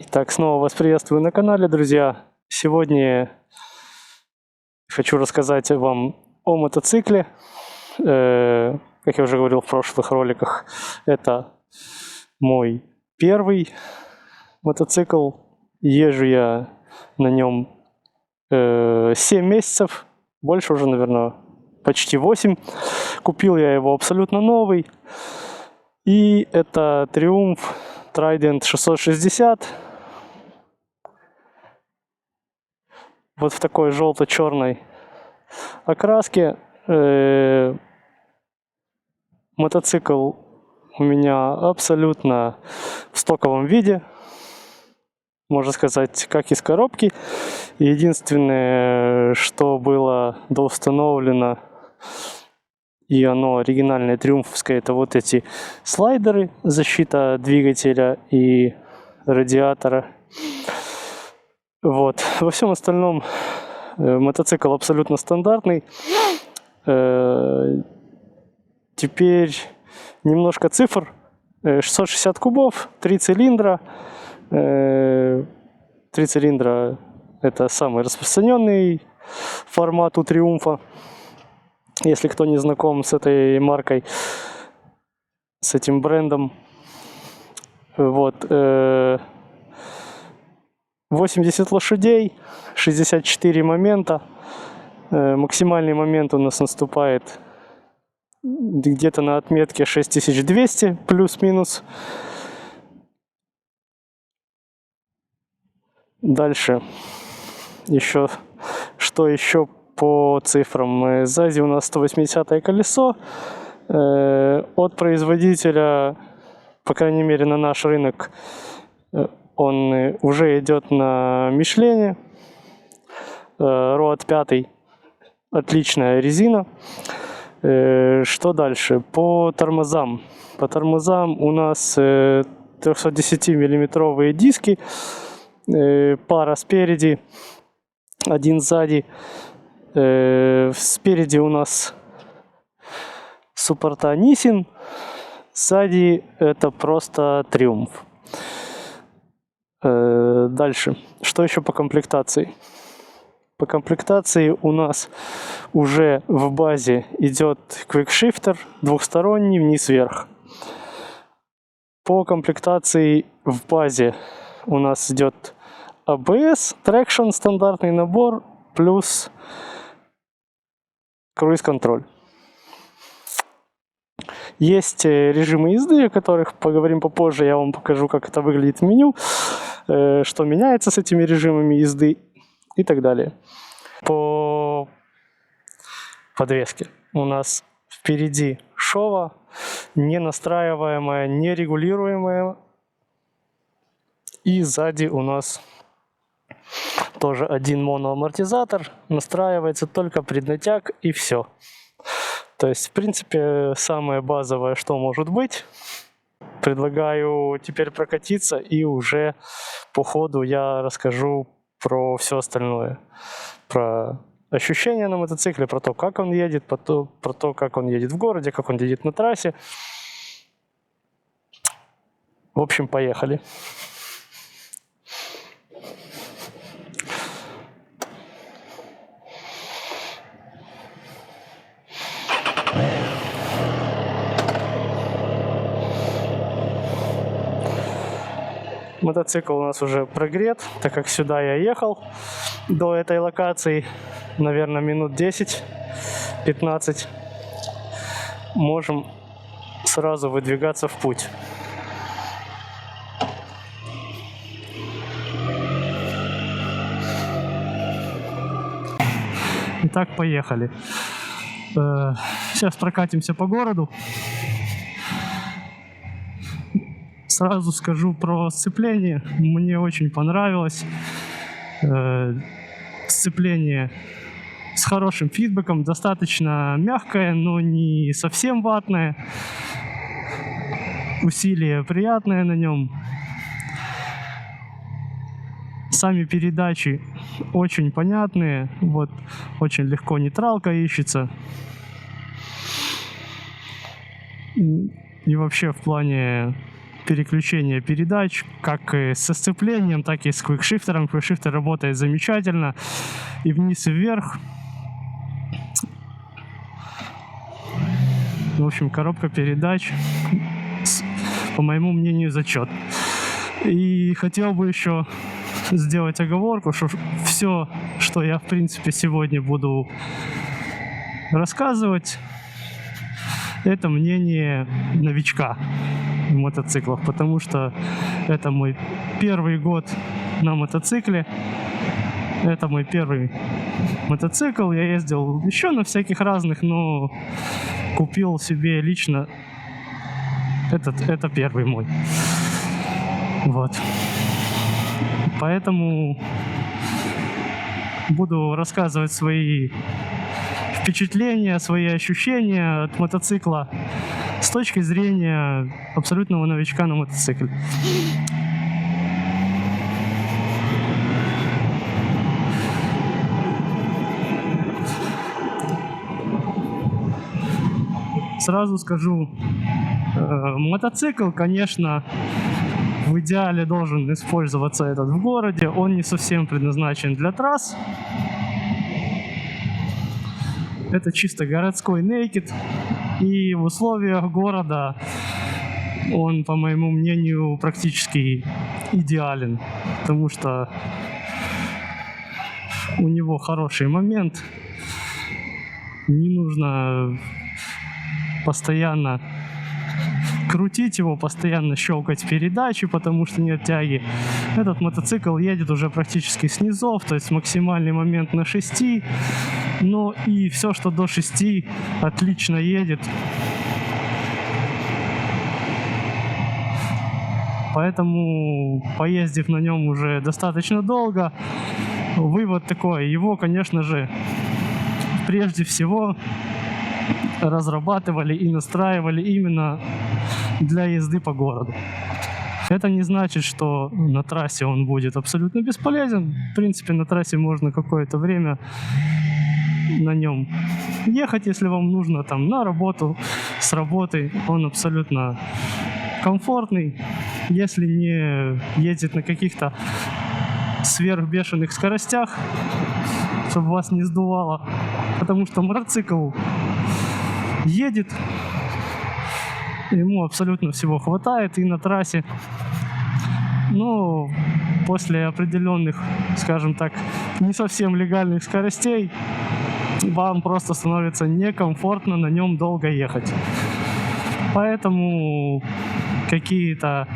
Итак, снова вас приветствую на канале, друзья. Сегодня хочу рассказать вам о мотоцикле. Как я уже говорил в прошлых роликах, это мой первый мотоцикл. Езжу я на нем 7 месяцев, больше уже, наверное, почти 8. Купил я его абсолютно новый. И это Triumph Trident 660. Вот в такой желто-черной окраске. Мотоцикл у меня абсолютно в стоковом виде, можно сказать, как из коробки. Единственное, что было доустановлено, и оно оригинальное триумфовское, это вот эти слайдеры, защита двигателя и радиатора. Вот. Во всем остальном мотоцикл абсолютно стандартный. Теперь немножко цифр. 660 кубов, 3 цилиндра. 3 цилиндра – это самый распространенный формат у Триумфа. Если кто не знаком с этой маркой, с этим брендом. Вот. 80 лошадей, 64 момента. Максимальный момент у нас наступает где-то на отметке 6200 плюс-минус. Дальше что еще по цифрам? Сзади у нас 180-е колесо. От производителя, по крайней мере на наш рынок, он уже идет на Мишлене. Road 5. Отличная резина. Что дальше? По тормозам. По тормозам у нас 310 миллиметровые диски. Пара спереди, один сзади. Спереди у нас суппорта Nissin. Сзади это просто Triumph. Дальше. Что еще по комплектации? По комплектации у нас уже в базе идет квикшифтер двухсторонний вниз-вверх. По комплектации в базе у нас идет ABS, Traction стандартный набор, плюс круиз-контроль. Есть режимы езды, о которых поговорим попозже. Я вам покажу, как это выглядит в меню, что меняется с этими режимами езды и так далее. По подвеске у нас впереди Showa, не настраиваемая, не регулируемая. И сзади у нас тоже один моноамортизатор, настраивается только преднатяг и все. То есть, в принципе, самое базовое, что может быть. Предлагаю теперь прокатиться, и уже по ходу я расскажу про все остальное. Про ощущения на мотоцикле, про то, как он едет, про то, как он едет в городе, как он едет на трассе. В общем, поехали. Мотоцикл у нас уже прогрет, так как сюда я ехал до этой локации, наверное, минут 10-15. Можем сразу выдвигаться в путь. Итак, поехали. Сейчас прокатимся по городу. Сразу скажу про сцепление. Мне очень понравилось. Сцепление с хорошим фидбэком, достаточно мягкое, но не совсем ватное. Усилие приятное на нем. Сами передачи очень понятные. Вот, очень легко нейтралка ищется. И вообще в плане переключения передач, как и со сцеплением, так и с квикшифтером. Квикшифтер работает замечательно и вниз, и вверх. В общем, коробка передач, по моему мнению, зачет. И хотел бы еще сделать оговорку, что все, что я, в принципе, сегодня буду рассказывать, это мнение новичка в мотоциклах, потому что это мой первый год на мотоцикле. Это мой первый мотоцикл. Я ездил еще на всяких разных, но купил себе лично это первый мой. Вот. Поэтому буду рассказывать свои впечатления, свои ощущения от мотоцикла с точки зрения абсолютного новичка на мотоцикле. Сразу скажу, мотоцикл, конечно, в идеале должен использоваться этот в городе. Он не совсем предназначен для трасс. Это чисто городской naked. И в условиях города он, по моему мнению, практически идеален. Потому что у него хороший момент. Не нужно постоянно крутить его, постоянно щелкать передачи, потому что нет тяги. Этот мотоцикл едет уже практически с низов, то есть максимальный момент на 6, но и все, что до 6, отлично едет. Поэтому, поездив на нем уже достаточно долго, вывод такой: его, конечно же, прежде всего разрабатывали и настраивали именно для езды по городу. Это не значит, что на трассе он будет абсолютно бесполезен. В принципе, на трассе можно какое-то время на нем ехать, если вам нужно там на работу, с работы. Он абсолютно комфортный, если не ездит на каких-то сверхбешеных скоростях, чтобы вас не сдувало. Потому что мотоцикл едет, ему абсолютно всего хватает и на трассе. Но после определенных, скажем так, не совсем легальных скоростей вам просто становится некомфортно на нем долго ехать. Поэтому какие-то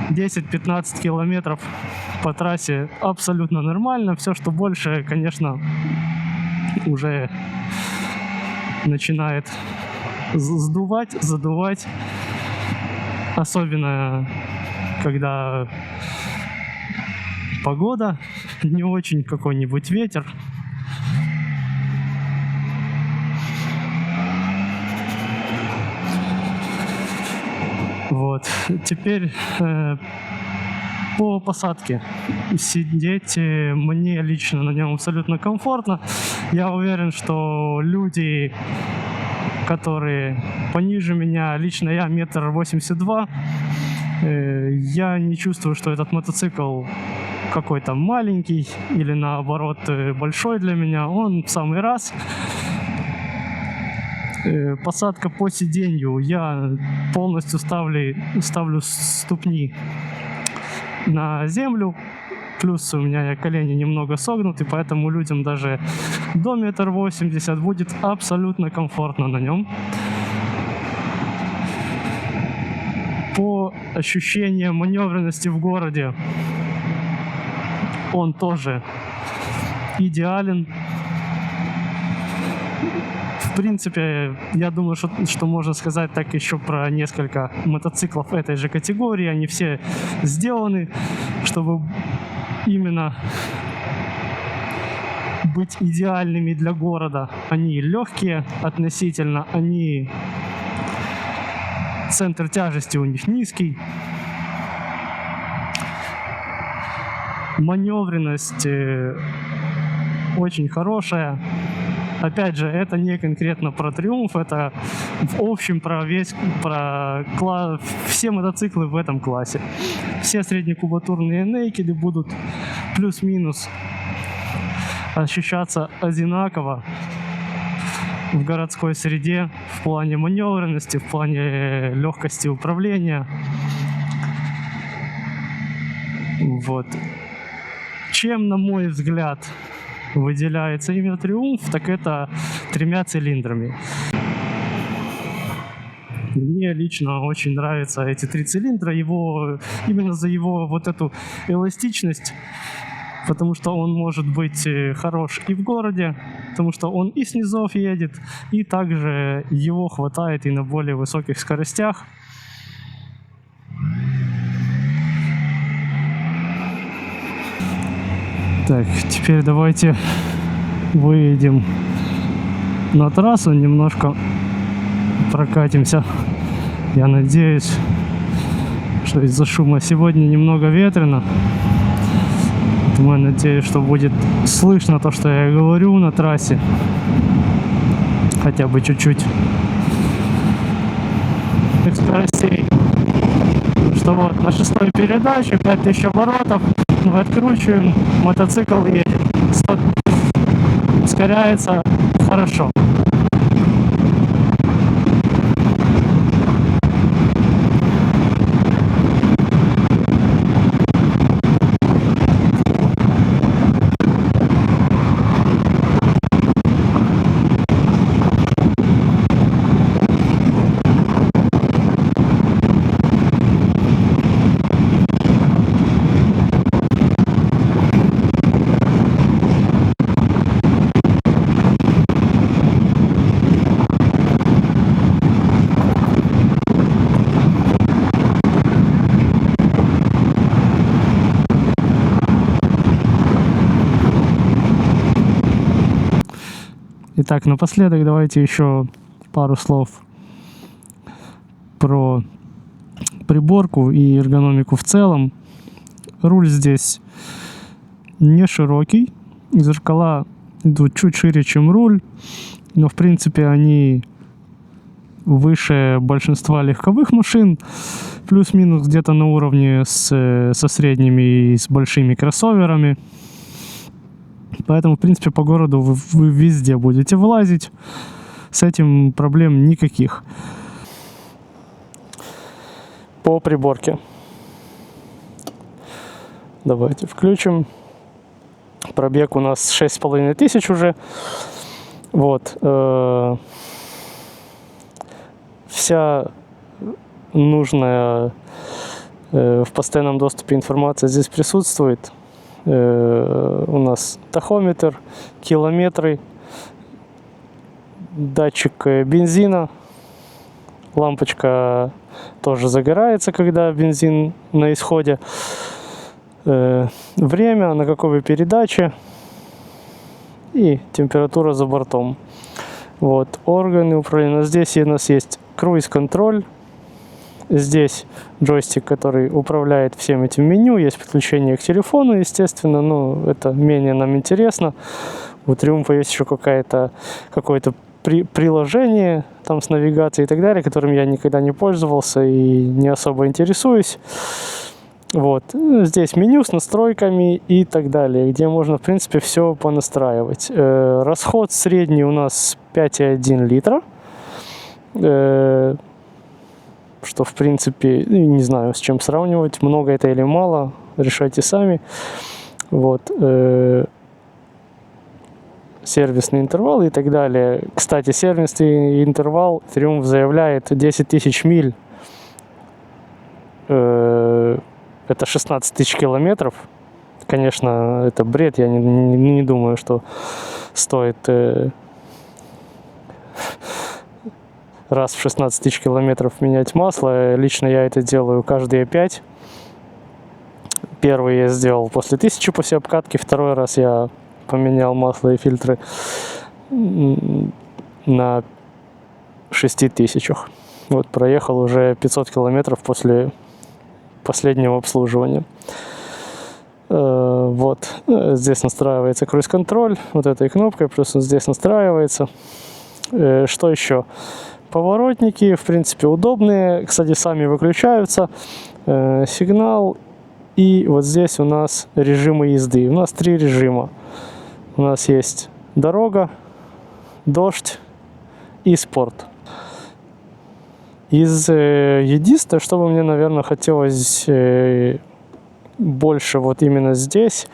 10-15 километров по трассе абсолютно нормально. Все, что больше, конечно, уже начинает сдувать, задувать. Особенно, когда погода не очень, какой-нибудь ветер. Вот. Теперь по посадке. Сидеть мне лично на нем абсолютно комфортно. Я уверен, что люди, которые пониже меня, лично я 1,82 м, я не чувствую, что этот мотоцикл какой-то маленький или наоборот большой для меня. Он в самый раз. Посадка по сиденью. Я полностью ставлю ступни на землю. Плюс у меня колени немного согнуты, поэтому людям даже до 1,80 м будет абсолютно комфортно на нем. По ощущениям маневренности в городе он тоже идеален. В принципе, я думаю, что можно сказать так еще про несколько мотоциклов этой же категории. Они все сделаны, чтобы именно быть идеальными для города. Они легкие относительно, центр тяжести у них низкий. Маневренность очень хорошая. Опять же, это не конкретно про Триумф, это в общем все мотоциклы в этом классе. Все среднекубатурные нейкеды будут плюс-минус ощущаться одинаково в городской среде в плане маневренности, в плане легкости управления. Вот. Чем, на мой взгляд, выделяется именно Триумф, так это 3 цилиндрами. Мне лично очень нравятся эти 3 цилиндра, именно за его вот эту эластичность, потому что он может быть хорош и в городе, потому что он и с низов едет, и также его хватает и на более высоких скоростях. Так, теперь давайте выедем на трассу, немножко прокатимся. Я надеюсь, что из-за шума сегодня немного ветрено. Я надеюсь, что будет слышно то, что я говорю на трассе. Хотя бы чуть-чуть. Скоростей. Что вот на 6-й передаче 5000 оборотов. Мы откручиваем, мотоцикл едет. Ускоряется хорошо. Итак, напоследок давайте еще пару слов про приборку и эргономику в целом. Руль здесь не широкий, зеркала идут чуть шире, чем руль, но в принципе они выше большинства легковых машин, плюс-минус где-то на уровне со средними и с большими кроссоверами. Поэтому, в принципе, по городу вы везде будете влазить. С этим проблем никаких. По приборке. Давайте включим. Пробег у нас 6500 уже. Вот. Вся нужная в постоянном доступе информация здесь присутствует. У нас тахометр, километры, датчик бензина, лампочка тоже загорается, когда бензин на исходе, время, на какой вы передаче и температура за бортом. Вот, органы управления. Здесь у нас есть круиз-контроль. Здесь джойстик, который управляет всем этим меню. Есть подключение к телефону, естественно, но это менее нам интересно. У Триумфа есть еще какое-то приложение там с навигацией и так далее, которым я никогда не пользовался и не особо интересуюсь. Вот. Здесь меню с настройками и так далее, где можно, в принципе, все понастраивать. Расход средний у нас 5,1 литра. Что, в принципе, не знаю, с чем сравнивать, много это или мало, решайте сами. Вот. Сервисный интервал и так далее. Кстати, сервисный интервал Триумф заявляет 10 тысяч миль. Это 16 тысяч километров. Конечно, это бред, я не думаю, что стоит раз в 16 тысяч километров менять масло. Лично я это делаю каждые 5. Первый я сделал после 1000 после обкатки, второй раз я поменял масло и фильтры на 6000. Вот, проехал уже 500 километров после последнего обслуживания. Вот, здесь настраивается круиз-контроль, вот этой кнопкой, плюс он здесь настраивается. Что еще? Поворотники, в принципе, удобные, кстати, сами выключаются. Сигнал, и вот здесь у нас режимы езды. У нас 3 режима. У нас есть дорога, дождь и спорт. Единственное, что бы мне, наверное, хотелось больше вот именно здесь,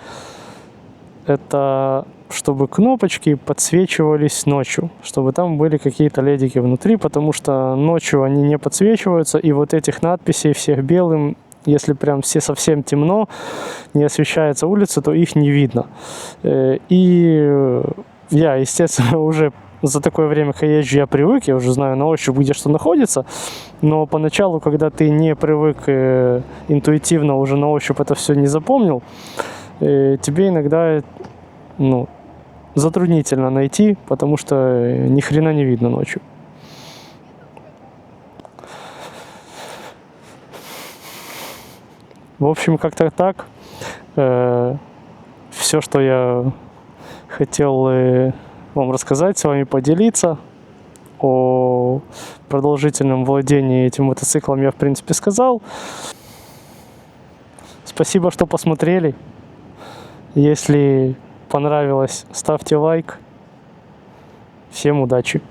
это чтобы кнопочки подсвечивались ночью, чтобы там были какие-то ледики внутри, потому что ночью они не подсвечиваются, и вот этих надписей всех белым, если прям все совсем темно, не освещается улица, то их не видно. И я, естественно, уже за такое время, как я езжу, я привык, я уже знаю на ощупь, где что находится, но поначалу, когда ты не привык интуитивно уже на ощупь это все не запомнил, тебе иногда, ну, затруднительно найти, потому что ни хрена не видно ночью. В общем, как-то так. Все, что я хотел вам рассказать, с вами поделиться. О продолжительном владении этим мотоциклом я, в принципе, сказал. Спасибо, что посмотрели. Если понравилось, ставьте лайк. Всем удачи!